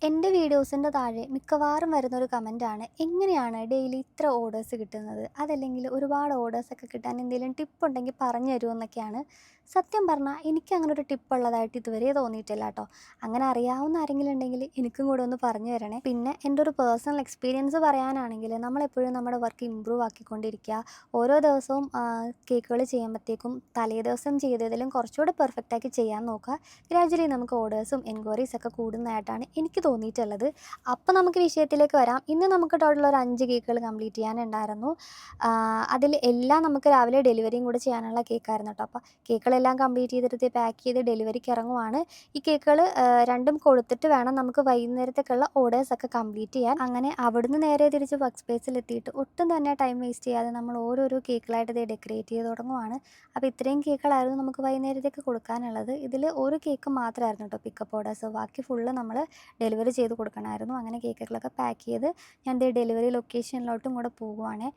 എൻ്റെ വീഡിയോസിൻ്റെ താഴെ മിക്കവാറും വരുന്നൊരു കമൻറ്റാണ് എങ്ങനെയാണ് ഡെയിലി ഇത്ര ഓർഡേഴ്സ് കിട്ടുന്നത്, അതല്ലെങ്കിൽ ഒരുപാട് ഓർഡേഴ്സൊക്കെ കിട്ടാൻ എന്തെങ്കിലും ടിപ്പ് ഉണ്ടെങ്കിൽ പറഞ്ഞു തരുമോ എന്നൊക്കെയാണ്. സത്യം പറഞ്ഞാൽ എനിക്ക് അങ്ങനെ ഒരു ടിപ്പ് ഉള്ളതായിട്ട് ഇതുവരെ തോന്നിയിട്ടില്ല കേട്ടോ. അങ്ങനെ അറിയാവുന്ന ആരെങ്കിലും ഉണ്ടെങ്കിൽ എനിക്കും കൂടെ ഒന്ന് പറഞ്ഞു തരണേ. പിന്നെ എൻ്റെ ഒരു പേഴ്സണൽ എക്സ്പീരിയൻസ് പറയാനാണെങ്കിൽ നമ്മളെപ്പോഴും നമ്മുടെ വർക്ക് ഇമ്പ്രൂവ് ആക്കിക്കൊണ്ടിരിക്കുക. ഓരോ ദിവസവും കേക്കുകൾ ചെയ്യുമ്പോഴത്തേക്കും തലേ ദിവസം ചെയ്തതിലും കുറച്ചുകൂടെ പെർഫെക്റ്റാക്കി ചെയ്യാൻ നോക്കുക. ഗ്രാജുവലി നമുക്ക് ഓർഡേഴ്സും എൻക്വയറീസൊക്കെ കൂടുന്നതായിട്ടാണ് എനിക്ക് തോന്നിയിട്ടുള്ളത്. അപ്പോൾ നമുക്ക് വിഷയത്തിലേക്ക് വരാം. ഇന്ന് നമുക്ക് ടോട്ടൽ ഒരു 5 കേക്കുകൾ കംപ്ലീറ്റ് ചെയ്യാനുണ്ടായിരുന്നു. അതിൽ എല്ലാം നമുക്ക് രാവിലെ ഡെലിവറിയും കൂടെ ചെയ്യാനുള്ള കേക്കായിരുന്നു കേട്ടോ. അപ്പോൾ കേക്കുകളെല്ലാം കംപ്ലീറ്റ് ചെയ്തെടുത്ത് പാക്ക് ചെയ്ത് ഡെലിവറിക്ക് ഇറങ്ങുവാണ്. ഈ കേക്കുകൾ രണ്ടും കൊടുത്തിട്ട് വേണം നമുക്ക് വൈകുന്നേരത്തേക്കുള്ള ഓർഡേഴ്സൊക്കെ കംപ്ലീറ്റ് ചെയ്യാൻ. അങ്ങനെ അവിടുന്ന് നേരെ തിരിച്ച് വർക്ക് സ്പേസിലെത്തിയിട്ട് ഒട്ടും തന്നെ ടൈം വേസ്റ്റ് ചെയ്യാതെ നമ്മൾ ഓരോരോ കേക്കുകളായിട്ട് ഇത് ഡെക്കറേറ്റ് ചെയ്ത് തുടങ്ങുവാണ്. അപ്പോൾ ഇത്രയും കേക്കുകളായിരുന്നു നമുക്ക് വൈകുന്നേരത്തേക്ക് കൊടുക്കാനുള്ളത്. ഇതിൽ ഒരു കേക്ക് മാത്രമായിരുന്നു കേട്ടോ പിക്കപ്പ് ഓർഡേഴ്സ്. ബാക്കി ഫുള്ള് നമ്മൾ ഡെലിവറി ചെയ്ത് കൊടുക്കണമായിരുന്നു. അങ്ങനെ കേക്കുകളൊക്കെ പാക്ക് ചെയ്ത് ഞാൻ ദേ ഡെലിവറി ലൊക്കേഷനിലോട്ടും കൂടെ പോകുവാണേ.